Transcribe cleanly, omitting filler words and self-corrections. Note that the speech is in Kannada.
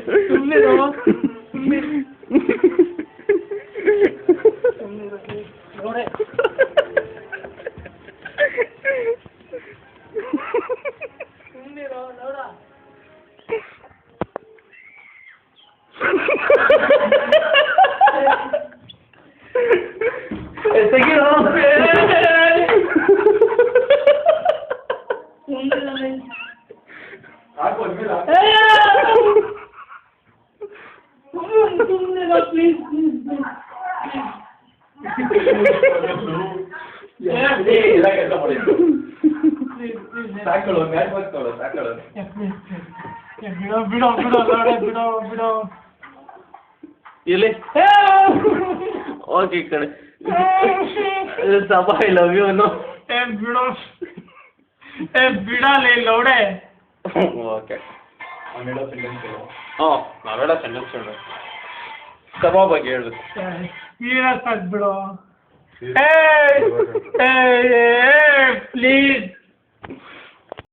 ಸುಮ್ಮನಿರೋ ನೋಡೆ ಸುಮ್ಮನಿರೋ ನೋಡ ತೆಗಿರೋ ಪ್ಲೀಸ್ ಬಿಡೋ ಬಿಡೋ ಇಲ್ಲಿ ಓಕೆ ಕಣೆ ಸಭಾ ಐ ಲವ್ ಯು ಅನ್ನೋ ಬಿಡೋ ಬಿಡಲೇ ಲೌಡೆ ಓಕೆ ಹಾಂ ನಾವೆಲ್ಲ ಸೆಂಟೆನ್ಸ್ ಹೇಳು ಸಭಾ ಬಗ್ಗೆ ಹೇಳು ಸೀರಿಯಸ್ ಆಗಿ ಬಿಡೋ ಪ್ಲೀಸ್